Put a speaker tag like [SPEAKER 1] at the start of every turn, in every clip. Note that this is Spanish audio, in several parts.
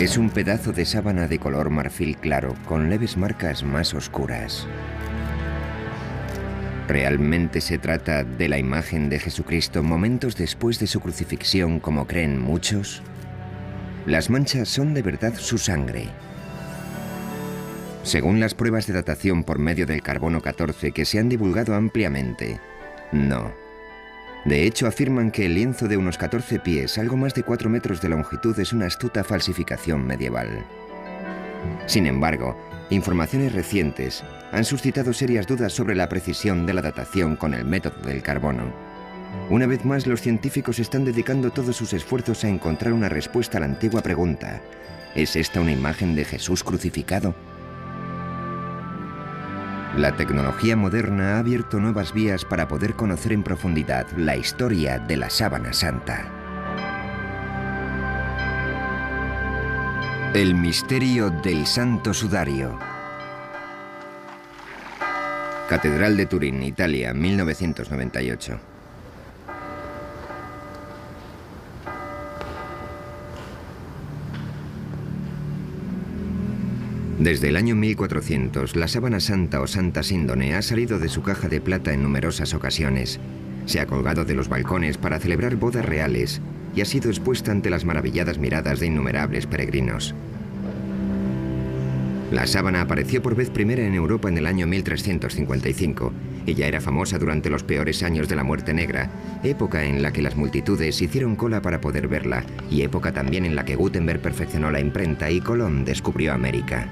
[SPEAKER 1] Es un pedazo de sábana de color marfil claro, con leves marcas más oscuras. ¿Realmente se trata de la imagen de Jesucristo momentos después de su crucifixión, como creen muchos? Las manchas son de verdad su sangre. Según las pruebas de datación por medio del carbono 14 que se han divulgado ampliamente, no. De hecho, afirman que el lienzo de unos 14 pies, algo más de 4 metros de longitud, es una astuta falsificación medieval. Sin embargo, informaciones recientes han suscitado serias dudas sobre la precisión de la datación con el método del carbono. Una vez más, los científicos están dedicando todos sus esfuerzos a encontrar una respuesta a la antigua pregunta: ¿es esta una imagen de Jesús crucificado? La tecnología moderna ha abierto nuevas vías para poder conocer en profundidad la historia de la Sábana Santa. El misterio del Santo Sudario. Catedral de Turín, Italia, 1998. Desde el año 1400, la sábana santa o santa síndone ha salido de su caja de plata en numerosas ocasiones. Se ha colgado de los balcones para celebrar bodas reales y ha sido expuesta ante las maravilladas miradas de innumerables peregrinos. La sábana apareció por vez primera en Europa en el año 1355 y ya era famosa durante los peores años de la Muerte Negra, época en la que las multitudes hicieron cola para poder verla y época también en la que Gutenberg perfeccionó la imprenta y Colón descubrió América.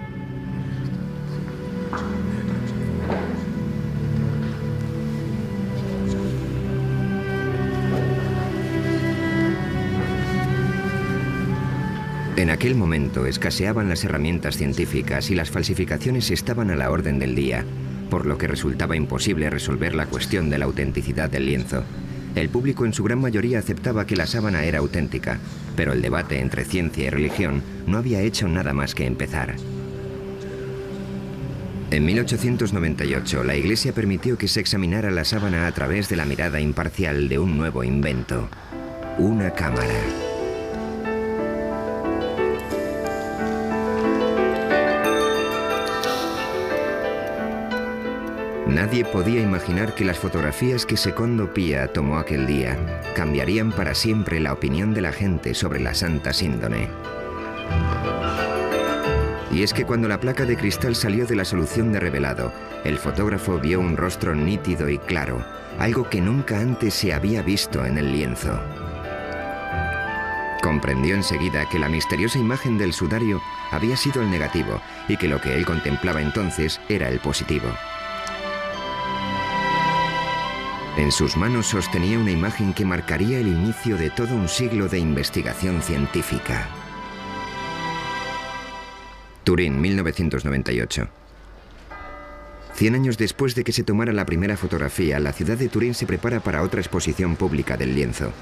[SPEAKER 1] En aquel momento escaseaban las herramientas científicas y las falsificaciones estaban a la orden del día, por lo que resultaba imposible resolver la cuestión de la autenticidad del lienzo. El público en su gran mayoría aceptaba que la sábana era auténtica, pero el debate entre ciencia y religión no había hecho nada más que empezar. En 1898, la Iglesia permitió que se examinara la sábana a través de la mirada imparcial de un nuevo invento: una cámara. Nadie podía imaginar que las fotografías que Secondo Pia tomó aquel día cambiarían para siempre la opinión de la gente sobre la Santa Síndone. Y es que cuando la placa de cristal salió de la solución de revelado, el fotógrafo vio un rostro nítido y claro, algo que nunca antes se había visto en el lienzo. Comprendió enseguida que la misteriosa imagen del sudario había sido el negativo y que lo que él contemplaba entonces era el positivo. En sus manos sostenía una imagen que marcaría el inicio de todo un siglo de investigación científica. Turín, 1998. 100 años después de que se tomara la primera fotografía, la ciudad de Turín se prepara para otra exposición pública del lienzo.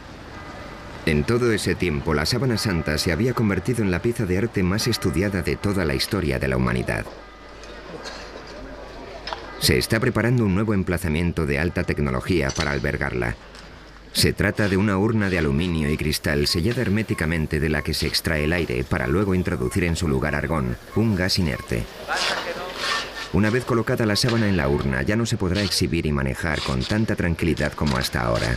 [SPEAKER 1] En todo ese tiempo, la sábana santa se había convertido en la pieza de arte más estudiada de toda la historia de la humanidad. Se está preparando un nuevo emplazamiento de alta tecnología para albergarla. Se trata de una urna de aluminio y cristal sellada herméticamente de la que se extrae el aire para luego introducir en su lugar argón, un gas inerte. Una vez colocada la sábana en la urna, ya no se podrá exhibir y manejar con tanta tranquilidad como hasta ahora.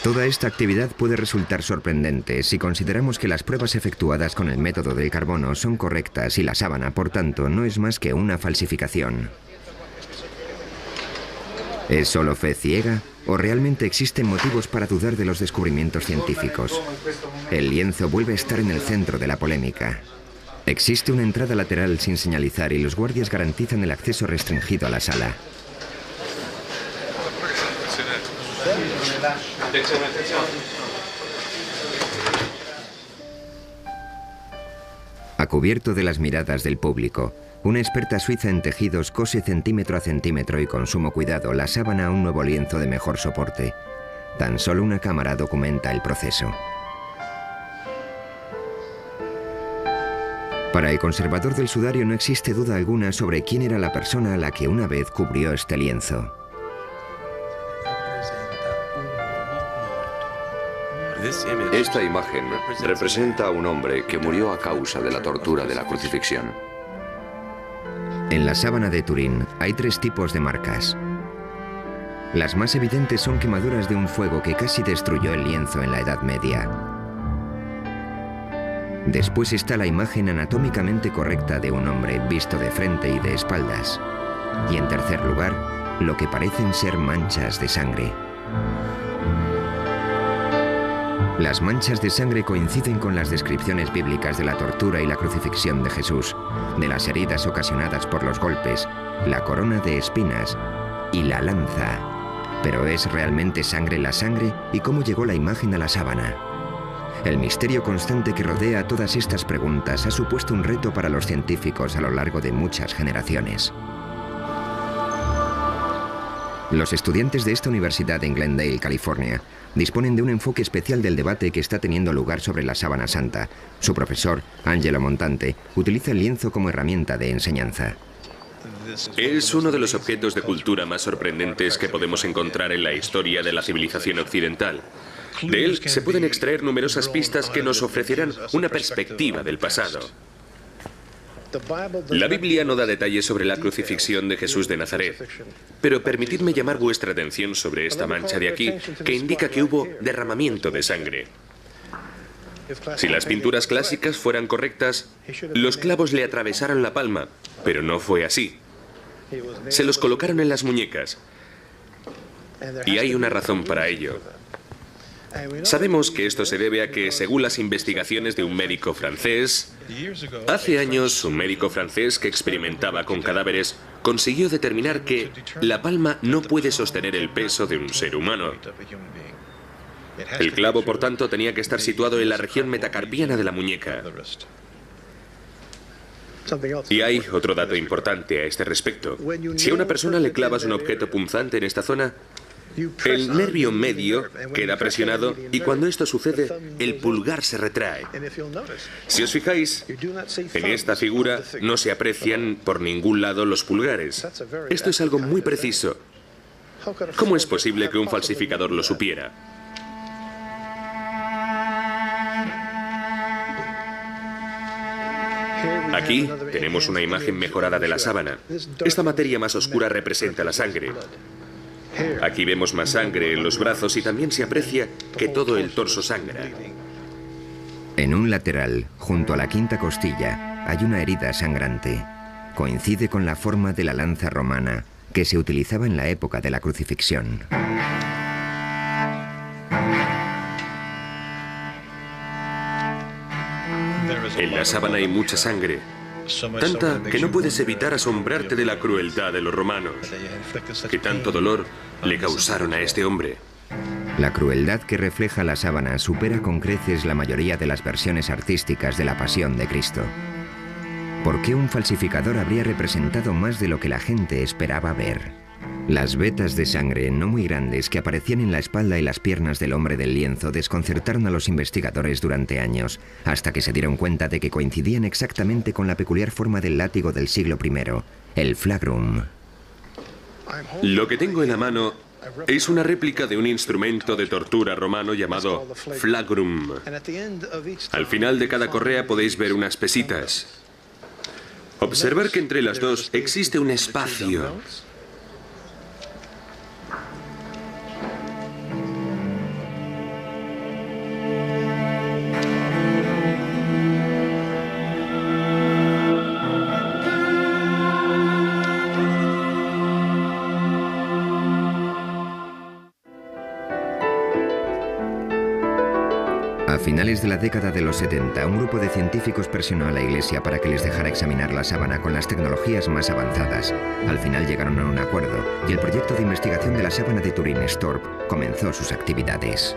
[SPEAKER 1] Toda esta actividad puede resultar sorprendente si consideramos que las pruebas efectuadas con el método del carbono son correctas y la sábana, por tanto, no es más que una falsificación. ¿Es solo fe ciega o realmente existen motivos para dudar de los descubrimientos científicos? El lienzo vuelve a estar en el centro de la polémica. Existe una entrada lateral sin señalizar y los guardias garantizan el acceso restringido a la sala. A cubierto de las miradas del público, una experta suiza en tejidos cose centímetro a centímetro y con sumo cuidado la sábana a un nuevo lienzo de mejor soporte. Tan solo una cámara documenta el proceso. Para el conservador del sudario no existe duda alguna sobre quién era la persona a la que una vez cubrió este lienzo.
[SPEAKER 2] Esta imagen representa a un hombre que murió a causa de la tortura de la crucifixión.
[SPEAKER 1] En la sábana de Turín hay 3 tipos de marcas. Las más evidentes son quemaduras de un fuego que casi destruyó el lienzo en la Edad Media. Después está la imagen anatómicamente correcta de un hombre visto de frente y de espaldas. Y en tercer lugar, lo que parecen ser manchas de sangre. Las manchas de sangre coinciden con las descripciones bíblicas de la tortura y la crucifixión de Jesús, de las heridas ocasionadas por los golpes, la corona de espinas y la lanza. ¿Pero es realmente sangre la sangre? ¿Y cómo llegó la imagen a la sábana? El misterio constante que rodea todas estas preguntas ha supuesto un reto para los científicos a lo largo de muchas generaciones. Los estudiantes de esta universidad en Glendale, California, disponen de un enfoque especial del debate que está teniendo lugar sobre la sábana santa. Su profesor, Angelo Montante, utiliza el lienzo como herramienta de enseñanza.
[SPEAKER 3] Es uno de los objetos de cultura más sorprendentes que podemos encontrar en la historia de la civilización occidental. De él se pueden extraer numerosas pistas que nos ofrecerán una perspectiva del pasado. La Biblia no da detalles sobre la crucifixión de Jesús de Nazaret, pero permitidme llamar vuestra atención sobre esta mancha de aquí, que indica que hubo derramamiento de sangre. Si las pinturas clásicas fueran correctas, los clavos le atravesaron la palma, pero no fue así. Se los colocaron en las muñecas, y hay una razón para ello. Sabemos que esto se debe a que, según las investigaciones de un médico francés, hace años un médico francés que experimentaba con cadáveres consiguió determinar que la palma no puede sostener el peso de un ser humano. El clavo, por tanto, tenía que estar situado en la región metacarpiana de la muñeca. Y hay otro dato importante a este respecto. Si a una persona le clavas un objeto punzante en esta zona, el nervio medio queda presionado y cuando esto sucede, el pulgar se retrae. Si os fijáis, en esta figura no se aprecian por ningún lado los pulgares. Esto es algo muy preciso. ¿Cómo es posible que un falsificador lo supiera? Aquí tenemos una imagen mejorada de la sábana. Esta materia más oscura representa la sangre. Aquí vemos más sangre en los brazos y también se aprecia que todo el torso sangra.
[SPEAKER 1] En un lateral, junto a la quinta costilla, hay una herida sangrante. Coincide con la forma de la lanza romana que se utilizaba en la época de la crucifixión.
[SPEAKER 3] En la sábana hay mucha sangre, tanta que no puedes evitar asombrarte de la crueldad de los romanos, que tanto dolor le causaron a este hombre.
[SPEAKER 1] La crueldad que refleja la sábana supera con creces la mayoría de las versiones artísticas de la Pasión de Cristo. ¿Por qué un falsificador habría representado más de lo que la gente esperaba ver? Las vetas de sangre no muy grandes que aparecían en la espalda y las piernas del hombre del lienzo desconcertaron a los investigadores durante años, hasta que se dieron cuenta de que coincidían exactamente con la peculiar forma del látigo del siglo I, el flagrum.
[SPEAKER 3] Lo que tengo en la mano es una réplica de un instrumento de tortura romano llamado flagrum. Al final de cada correa podéis ver unas pesitas. Observar que entre las dos existe un espacio.
[SPEAKER 1] A finales de la década de los 70, un grupo de científicos presionó a la Iglesia para que les dejara examinar la sábana con las tecnologías más avanzadas. Al final llegaron a un acuerdo y el proyecto de investigación de la sábana de Turín, STORP, comenzó sus actividades.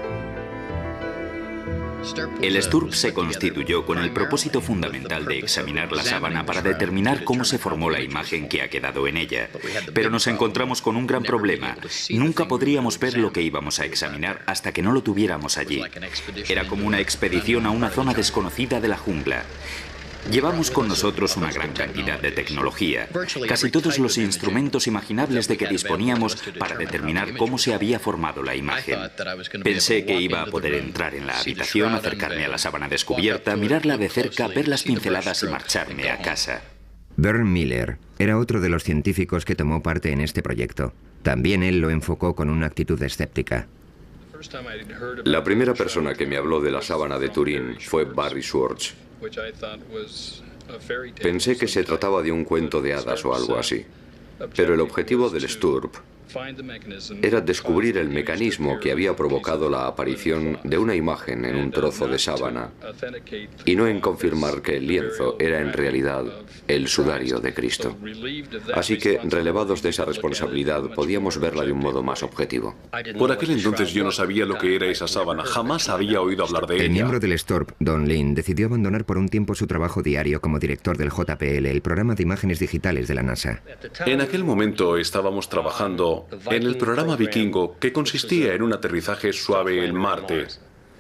[SPEAKER 4] El STURP se constituyó con el propósito fundamental de examinar la sábana para determinar cómo se formó la imagen que ha quedado en ella. Pero nos encontramos con un gran problema. Nunca podríamos ver lo que íbamos a examinar hasta que no lo tuviéramos allí. Era como una expedición a una zona desconocida de la jungla. Llevamos con nosotros una gran cantidad de tecnología, casi todos los instrumentos imaginables de que disponíamos para determinar cómo se había formado la imagen. Pensé que iba a poder entrar en la habitación, acercarme a la sábana descubierta, mirarla de cerca, ver las pinceladas y marcharme a casa.
[SPEAKER 1] Vern Miller era otro de los científicos que tomó parte en este proyecto. También él lo enfocó con una actitud escéptica.
[SPEAKER 2] La primera persona que me habló de la sábana de Turín fue Barry Schwartz. Pensé que se trataba de un cuento de hadas o algo así. Pero el objetivo del STURP era descubrir el mecanismo que había provocado la aparición de una imagen en un trozo de sábana y no en confirmar que el lienzo era en realidad el sudario de Cristo. Así que, relevados de esa responsabilidad, podíamos verla de un modo más objetivo.
[SPEAKER 5] Por aquel entonces yo no sabía lo que era esa sábana, jamás había oído hablar de ella.
[SPEAKER 1] El miembro del STURP, Don Lin, decidió abandonar por un tiempo su trabajo diario como director del JPL, el programa de imágenes digitales de la NASA.
[SPEAKER 5] En aquel momento estábamos trabajando en el programa Vikingo, que consistía en un aterrizaje suave en Marte.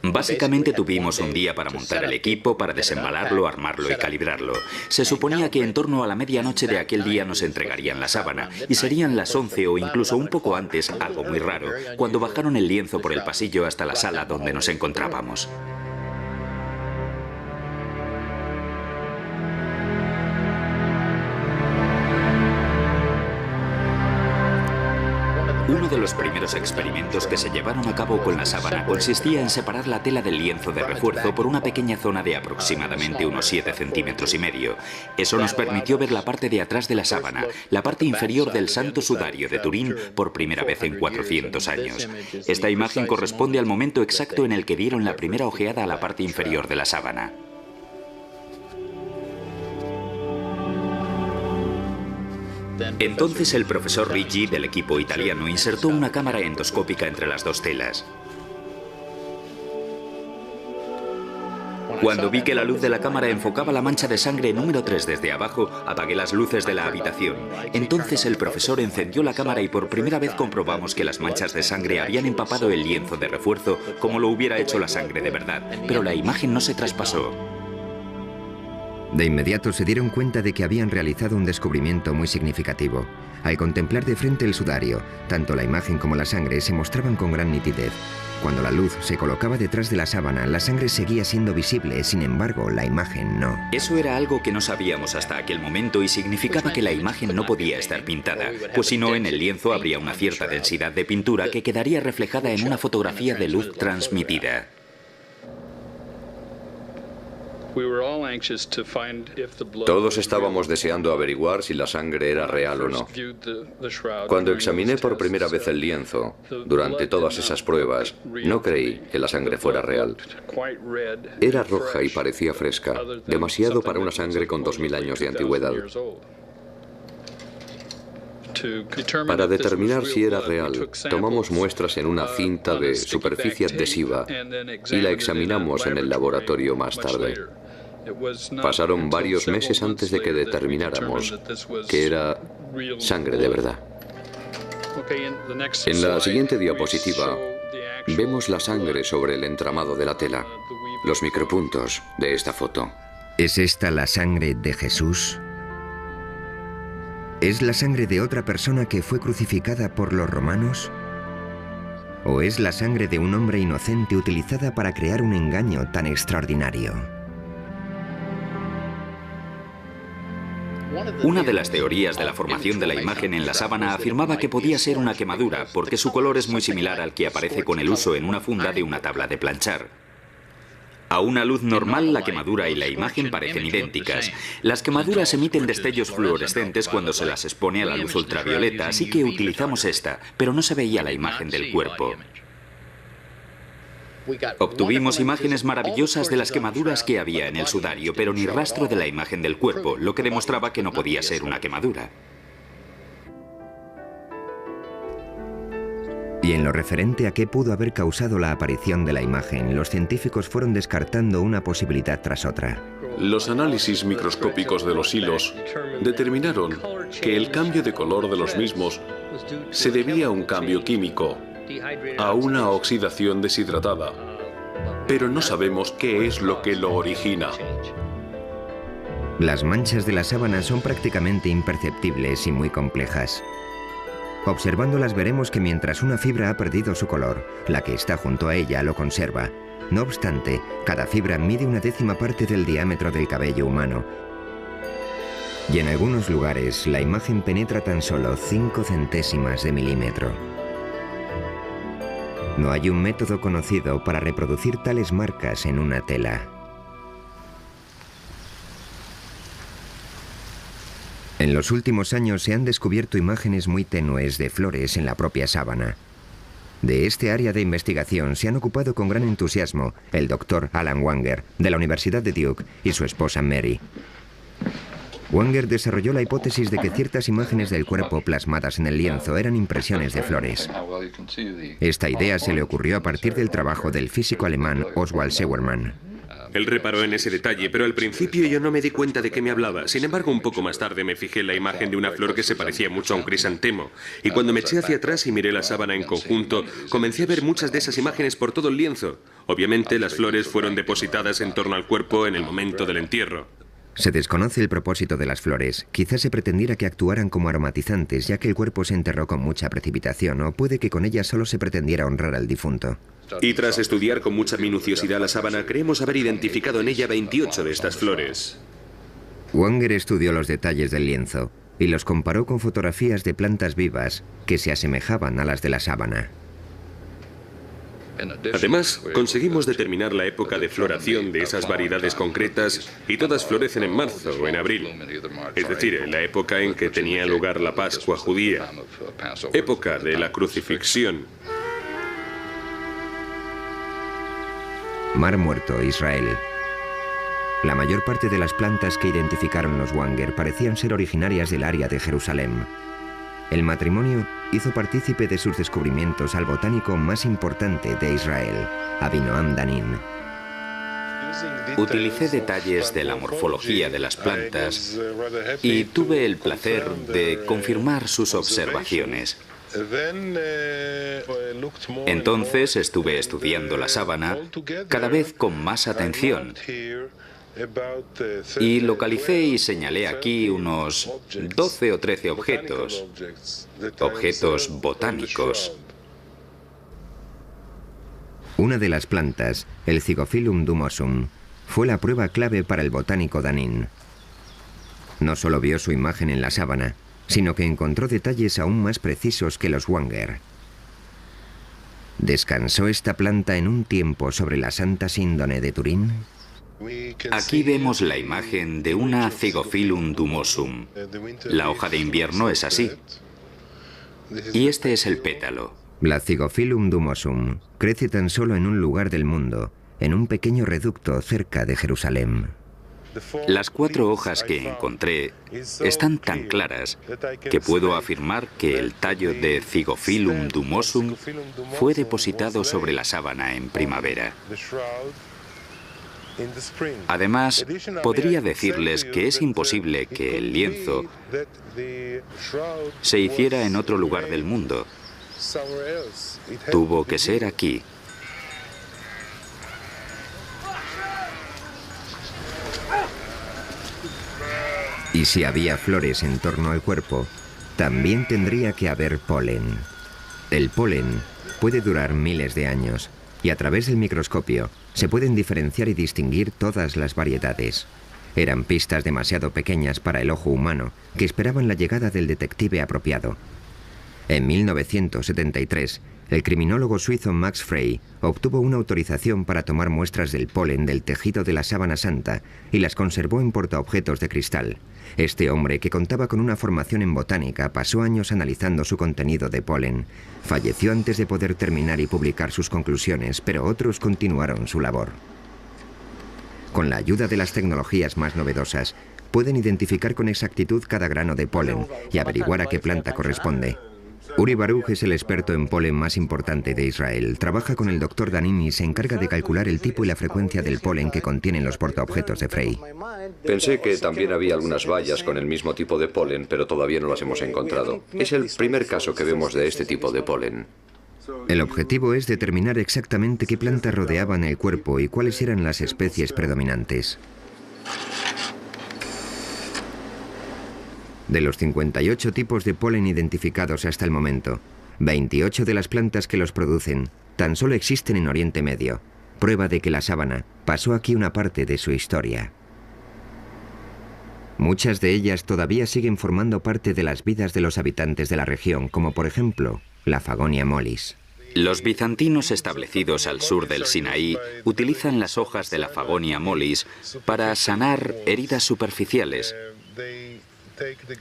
[SPEAKER 4] Básicamente tuvimos un día para montar el equipo, para desembalarlo, armarlo y calibrarlo. Se suponía que en torno a la medianoche de aquel día nos entregarían la sábana, y serían las 11 o incluso un poco antes, algo muy raro, cuando bajaron el lienzo por el pasillo hasta la sala donde nos encontrábamos. Uno de los primeros experimentos que se llevaron a cabo con la sábana consistía en separar la tela del lienzo de refuerzo por una pequeña zona de aproximadamente unos 7,5 centímetros. Eso nos permitió ver la parte de atrás de la sábana, la parte inferior del Santo Sudario de Turín por primera vez en 400 años. Esta imagen corresponde al momento exacto en el que dieron la primera ojeada a la parte inferior de la sábana. Entonces el profesor Ricci del equipo italiano insertó una cámara endoscópica entre las dos telas. Cuando vi que la luz de la cámara enfocaba la mancha de sangre número 3 desde abajo, apagué las luces de la habitación. Entonces el profesor encendió la cámara y por primera vez comprobamos que las manchas de sangre habían empapado el lienzo de refuerzo como lo hubiera hecho la sangre de verdad, pero la imagen no se traspasó.
[SPEAKER 1] De inmediato se dieron cuenta de que habían realizado un descubrimiento muy significativo. Al contemplar de frente el sudario, tanto la imagen como la sangre se mostraban con gran nitidez. Cuando la luz se colocaba detrás de la sábana, la sangre seguía siendo visible, sin embargo, la imagen no.
[SPEAKER 4] Eso era algo que no sabíamos hasta aquel momento y significaba que la imagen no podía estar pintada, pues si no, en el lienzo habría una cierta densidad de pintura que quedaría reflejada en una fotografía de luz transmitida.
[SPEAKER 2] Todos estábamos deseando averiguar si la sangre era real o no. Cuando examiné por primera vez el lienzo, durante todas esas pruebas, no creí que la sangre fuera real. Era roja y parecía fresca, demasiado para una sangre con 2000 años de antigüedad. Para determinar si era real, tomamos muestras en una cinta de superficie adhesiva y la examinamos en el laboratorio más tarde. Pasaron varios meses antes de que determináramos que era sangre de verdad. En la siguiente diapositiva vemos la sangre sobre el entramado de la tela, los micropuntos de esta foto.
[SPEAKER 1] ¿Es esta la sangre de Jesús? ¿Es la sangre de otra persona que fue crucificada por los romanos? ¿O es la sangre de un hombre inocente utilizada para crear un engaño tan extraordinario?
[SPEAKER 4] Una de las teorías de la formación de la imagen en la sábana afirmaba que podía ser una quemadura, porque su color es muy similar al que aparece con el uso en una funda de una tabla de planchar. A una luz normal, la quemadura y la imagen parecen idénticas. Las quemaduras emiten destellos fluorescentes cuando se las expone a la luz ultravioleta, así que utilizamos esta, pero no se veía la imagen del cuerpo. Obtuvimos imágenes maravillosas de las quemaduras que había en el sudario, pero ni rastro de la imagen del cuerpo, lo que demostraba que no podía ser una quemadura.
[SPEAKER 1] Y en lo referente a qué pudo haber causado la aparición de la imagen, los científicos fueron descartando una posibilidad tras otra.
[SPEAKER 5] Los análisis microscópicos de los hilos determinaron que el cambio de color de los mismos se debía a un cambio químico, a una oxidación deshidratada, pero no sabemos qué es lo que lo origina.
[SPEAKER 1] Las manchas de la sábana son prácticamente imperceptibles y muy complejas. Observándolas veremos que mientras una fibra ha perdido su color, la que está junto a ella lo conserva. No obstante, cada fibra mide 1/10 parte del diámetro del cabello humano. Y en algunos lugares, la imagen penetra tan solo 5 centésimas de milímetro. No hay un método conocido para reproducir tales marcas en una tela. En los últimos años se han descubierto imágenes muy tenues de flores en la propia sábana. De este área de investigación se han ocupado con gran entusiasmo el Dr. Alan Wanger, de la Universidad de Duke, y su esposa Mary. Wanger desarrolló la hipótesis de que ciertas imágenes del cuerpo plasmadas en el lienzo eran impresiones de flores. Esta idea se le ocurrió a partir del trabajo del físico alemán Oswald Scheuermann.
[SPEAKER 3] Él reparó en ese detalle, pero al principio yo no me di cuenta de qué me hablaba. Sin embargo, un poco más tarde me fijé en la imagen de una flor que se parecía mucho a un crisantemo. Y cuando me eché hacia atrás y miré la sábana en conjunto, comencé a ver muchas de esas imágenes por todo el lienzo. Obviamente, las flores fueron depositadas en torno al cuerpo en el momento del entierro.
[SPEAKER 1] Se desconoce el propósito de las flores. Quizás se pretendiera que actuaran como aromatizantes, ya que el cuerpo se enterró con mucha precipitación, o puede que con ellas solo se pretendiera honrar al difunto.
[SPEAKER 3] Y tras estudiar con mucha minuciosidad la sábana, creemos haber identificado en ella 28 de estas flores.
[SPEAKER 1] Wanger estudió los detalles del lienzo y los comparó con fotografías de plantas vivas que se asemejaban a las de la sábana.
[SPEAKER 3] Además, conseguimos determinar la época de floración de esas variedades concretas y todas florecen en marzo o en abril. Es decir, en la época en que tenía lugar la Pascua judía, época de la crucifixión.
[SPEAKER 1] Mar Muerto, Israel. La mayor parte de las plantas que identificaron los Wanger parecían ser originarias del área de Jerusalén. El matrimonio hizo partícipe de sus descubrimientos al botánico más importante de Israel, Avinoam Danin.
[SPEAKER 4] Utilicé detalles de la morfología de las plantas y tuve el placer de confirmar sus observaciones. Entonces estuve estudiando la sábana cada vez con más atención y localicé y señalé aquí unos 12 o 13 objetos botánicos.
[SPEAKER 1] Una de las plantas, el Zygophyllum dumosum, fue la prueba clave para el botánico Danin. No solo vio su imagen en la sábana, sino que encontró detalles aún más precisos que los Wanger. ¿Descansó esta planta en un tiempo sobre la Santa Síndone de Turín?
[SPEAKER 4] Aquí vemos la imagen de una Zygophyllum dumosum. La hoja de invierno es así. Y este es el pétalo.
[SPEAKER 1] La Zygophyllum dumosum crece tan solo en un lugar del mundo, en un pequeño reducto cerca de Jerusalén.
[SPEAKER 4] Las 4 hojas que encontré están tan claras que puedo afirmar que el tallo de Zygophyllum dumosum fue depositado sobre la sábana en primavera. Además, podría decirles que es imposible que el lienzo se hiciera en otro lugar del mundo. Tuvo que ser aquí.
[SPEAKER 1] Y si había flores en torno al cuerpo, también tendría que haber polen. El polen puede durar miles de años y a través del microscopio se pueden diferenciar y distinguir todas las variedades. Eran pistas demasiado pequeñas para el ojo humano que esperaban la llegada del detective apropiado. En 1973, el criminólogo suizo Max Frey obtuvo una autorización para tomar muestras del polen del tejido de la sábana santa y las conservó en portaobjetos de cristal. Este hombre, que contaba con una formación en botánica, pasó años analizando su contenido de polen. Falleció antes de poder terminar y publicar sus conclusiones, pero otros continuaron su labor. Con la ayuda de las tecnologías más novedosas, pueden identificar con exactitud cada grano de polen y averiguar a qué planta corresponde. Uri Baruch es el experto en polen más importante de Israel. Trabaja con el Dr. Danin y se encarga de calcular el tipo y la frecuencia del polen que contienen los portaobjetos de Frey.
[SPEAKER 2] Pensé que también había algunas bayas con el mismo tipo de polen, pero todavía no las hemos encontrado. Es el primer caso que vemos de este tipo de polen.
[SPEAKER 1] El objetivo es determinar exactamente qué plantas rodeaban el cuerpo y cuáles eran las especies predominantes. De los 58 tipos de polen identificados hasta el momento, 28 de las plantas que los producen tan solo existen en Oriente Medio, prueba de que la sábana pasó aquí una parte de su historia. Muchas de ellas todavía siguen formando parte de las vidas de los habitantes de la región, como por ejemplo la Fagonia mollis.
[SPEAKER 4] Los bizantinos establecidos al sur del Sinaí utilizan las hojas de la Fagonia mollis para sanar heridas superficiales.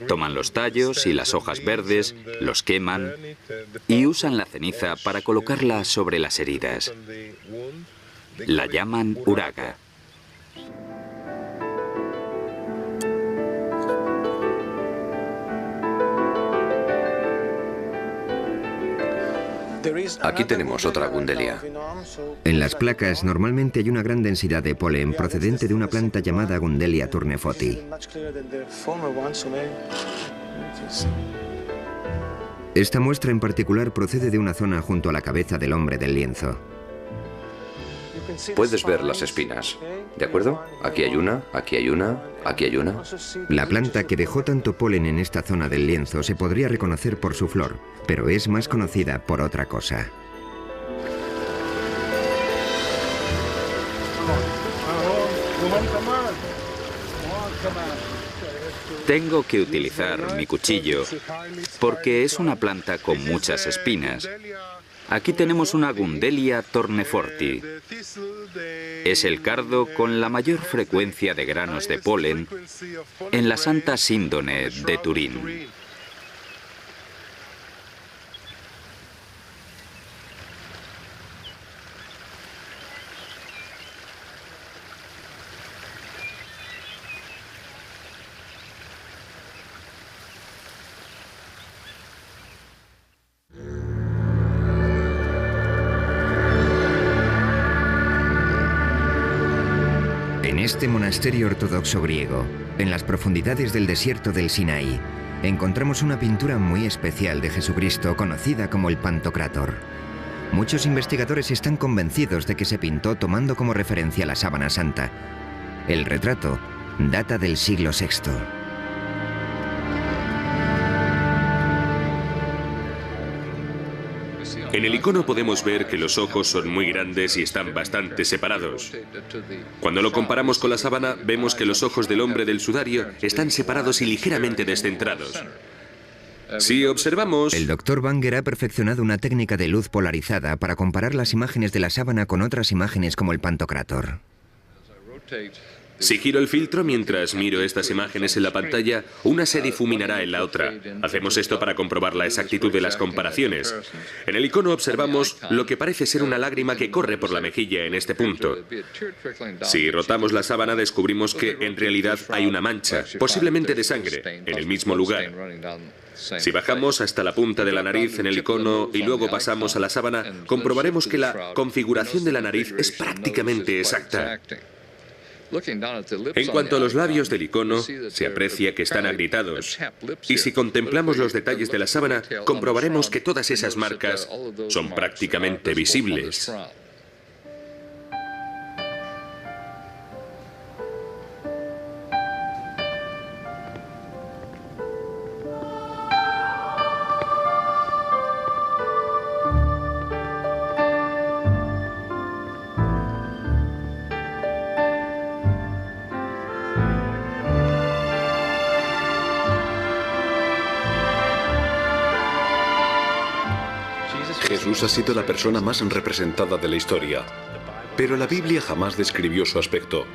[SPEAKER 4] Toman los tallos y las hojas verdes, los queman y usan la ceniza para colocarla sobre las heridas. La llaman uraga.
[SPEAKER 2] Aquí tenemos otra gundelia.
[SPEAKER 1] En las placas normalmente hay una gran densidad de polen procedente de una planta llamada Gundelia tournefoti. Esta muestra en particular procede de una zona junto a la cabeza del hombre del lienzo.
[SPEAKER 2] Puedes ver las espinas, ¿de acuerdo? Aquí hay una, aquí hay una, aquí hay una.
[SPEAKER 1] La planta que dejó tanto polen en esta zona del lienzo se podría reconocer por su flor, pero es más conocida por otra cosa.
[SPEAKER 4] Tengo que utilizar mi cuchillo porque es una planta con muchas espinas. Aquí tenemos una Gundelia tournefoti. Es el cardo con la mayor frecuencia de granos de polen en la Santa Síndone de Turín.
[SPEAKER 1] En este monasterio ortodoxo griego, en las profundidades del desierto del Sinaí, encontramos una pintura muy especial de Jesucristo conocida como el Pantocrátor. Muchos investigadores están convencidos de que se pintó tomando como referencia la sábana santa. El retrato data del siglo VI.
[SPEAKER 3] En el icono podemos ver que los ojos son muy grandes y están bastante separados. Cuando lo comparamos con la sábana, vemos que los ojos del hombre del sudario están separados y ligeramente descentrados. Si observamos...
[SPEAKER 1] El Dr. Banger ha perfeccionado una técnica de luz polarizada para comparar las imágenes de la sábana con otras imágenes como el Pantocrátor.
[SPEAKER 3] Si giro el filtro mientras miro estas imágenes en la pantalla, una se difuminará en la otra. Hacemos esto para comprobar la exactitud de las comparaciones. En el icono observamos lo que parece ser una lágrima que corre por la mejilla en este punto. Si rotamos la sábana descubrimos que en realidad hay una mancha, posiblemente de sangre, en el mismo lugar. Si bajamos hasta la punta de la nariz en el icono y luego pasamos a la sábana, comprobaremos que la configuración de la nariz es prácticamente exacta. En cuanto a los labios del icono, se aprecia que están agrietados. Y si contemplamos los detalles de la sábana, comprobaremos que todas esas marcas son prácticamente visibles.
[SPEAKER 5] Jesús ha sido la persona más representada de la historia, pero la Biblia jamás describió su aspecto.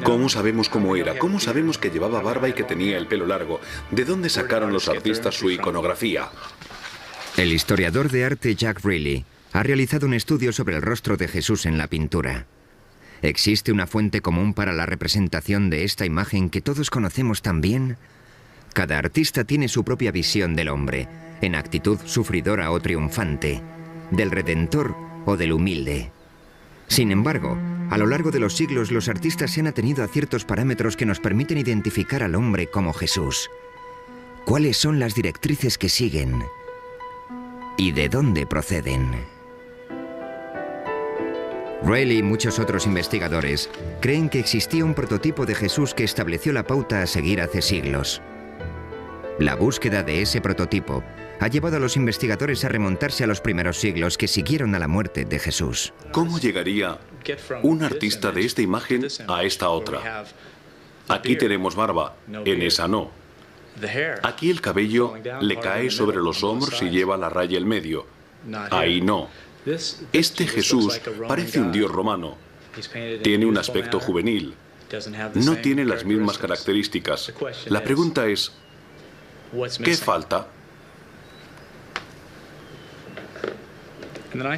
[SPEAKER 5] ¿Cómo sabemos cómo era? ¿Cómo sabemos que llevaba barba y que tenía el pelo largo? ¿De dónde sacaron los artistas su iconografía?
[SPEAKER 1] El historiador de arte Jack Riley ha realizado un estudio sobre el rostro de Jesús en la pintura. ¿Existe una fuente común para la representación de esta imagen que todos conocemos tan bien? Cada artista tiene su propia visión del hombre, en actitud sufridora o triunfante, del redentor o del humilde. Sin embargo, a lo largo de los siglos los artistas se han atenido a ciertos parámetros que nos permiten identificar al hombre como Jesús. ¿Cuáles son las directrices que siguen? ¿Y de dónde proceden? Rayleigh y muchos otros investigadores creen que existía un prototipo de Jesús que estableció la pauta a seguir hace siglos. La búsqueda de ese prototipo ha llevado a los investigadores a remontarse a los primeros siglos que siguieron a la muerte de Jesús.
[SPEAKER 5] ¿Cómo llegaría un artista de esta imagen a esta otra? Aquí tenemos barba, en esa no. Aquí el cabello le cae sobre los hombros y lleva la raya en medio. Ahí no. Este Jesús parece un dios romano. Tiene un aspecto juvenil. No tiene las mismas características. La pregunta es, ¿qué falta?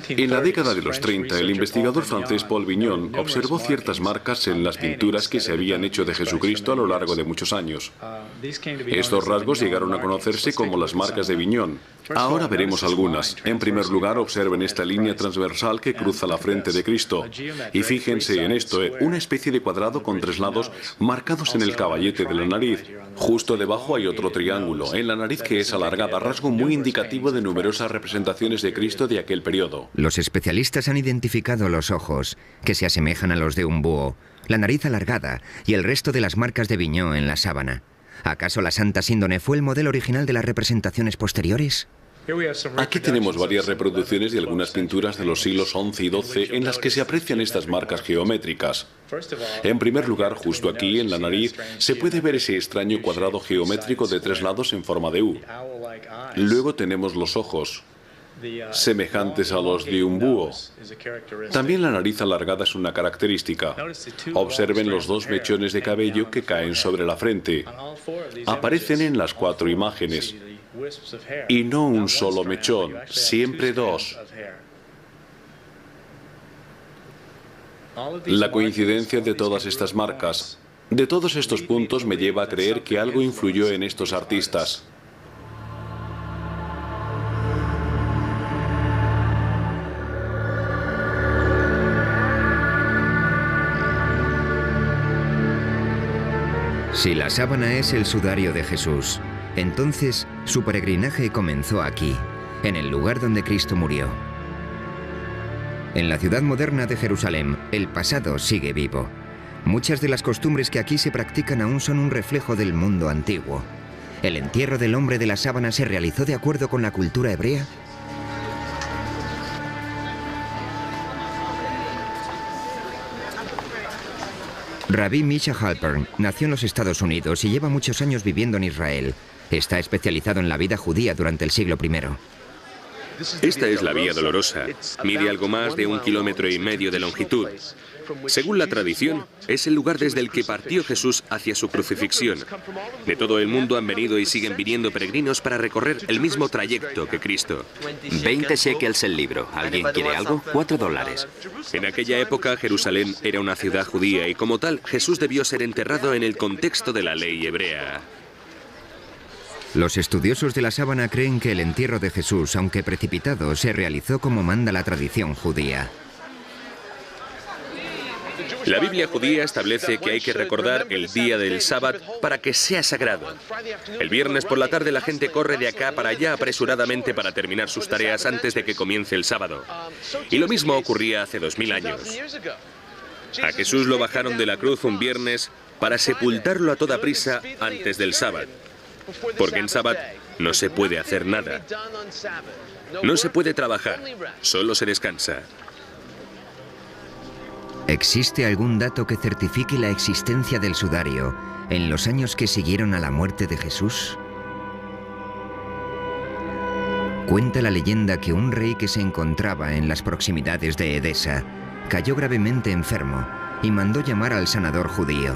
[SPEAKER 5] En la década de los 30, el investigador francés Paul Vignon observó ciertas marcas en las pinturas que se habían hecho de Jesucristo a lo largo de muchos años. Estos rasgos llegaron a conocerse como las marcas de Vignon. Ahora veremos algunas. En primer lugar, observen esta línea transversal que cruza la frente de Cristo. Y fíjense en esto, una especie de cuadrado con 3 lados marcados en el caballete de la nariz. Justo debajo hay otro triángulo, en la nariz que es alargada, rasgo muy indicativo de numerosas representaciones de Cristo de aquel periodo.
[SPEAKER 1] Los especialistas han identificado los ojos, que se asemejan a los de un búho, la nariz alargada y el resto de las marcas de Vignon en la sábana. ¿Acaso la Santa Síndone fue el modelo original de las representaciones posteriores?
[SPEAKER 5] Aquí tenemos varias reproducciones de algunas pinturas de los siglos XI y XII en las que se aprecian estas marcas geométricas. En primer lugar, justo aquí, en la nariz, se puede ver ese extraño cuadrado geométrico de 3 lados en forma de U. Luego tenemos los ojos, semejantes a los de un búho. También la nariz alargada es una característica. Observen los 2 mechones de cabello que caen sobre la frente. Aparecen en las 4 imágenes. Y no un solo mechón, siempre 2. La coincidencia de todas estas marcas, de todos estos puntos, me lleva a creer que algo influyó en estos artistas.
[SPEAKER 1] Si la sábana es el sudario de Jesús, entonces su peregrinaje comenzó aquí, en el lugar donde Cristo murió. En la ciudad moderna de Jerusalén, el pasado sigue vivo. Muchas de las costumbres que aquí se practican aún son un reflejo del mundo antiguo. ¿El entierro del hombre de la sábana se realizó de acuerdo con la cultura hebrea? Rabbi Misha Halpern nació en los Estados Unidos y lleva muchos años viviendo en Israel. Está especializado en la vida judía durante el siglo I.
[SPEAKER 3] Esta es la Vía Dolorosa. Mide algo más de 1,5 kilómetros de longitud. Según la tradición, es el lugar desde el que partió Jesús hacia su crucifixión. De todo el mundo han venido y siguen viniendo peregrinos para recorrer el mismo trayecto que Cristo.
[SPEAKER 4] 20 shekels el libro. ¿Alguien quiere algo? $4.
[SPEAKER 3] En aquella época, Jerusalén era una ciudad judía y como tal, Jesús debió ser enterrado en el contexto de la ley hebrea.
[SPEAKER 1] Los estudiosos de la sábana creen que el entierro de Jesús, aunque precipitado, se realizó como manda la tradición judía.
[SPEAKER 3] La Biblia judía establece que hay que recordar el día del sábado para que sea sagrado. El viernes por la tarde la gente corre de acá para allá apresuradamente para terminar sus tareas antes de que comience el sábado. Y lo mismo ocurría hace 2000 años. A Jesús lo bajaron de la cruz un viernes para sepultarlo a toda prisa antes del sábado. Porque en sábado no se puede hacer nada. No se puede trabajar, solo se descansa.
[SPEAKER 1] ¿Existe algún dato que certifique la existencia del sudario en los años que siguieron a la muerte de Jesús? Cuenta la leyenda que un rey que se encontraba en las proximidades de Edesa cayó gravemente enfermo y mandó llamar al sanador judío.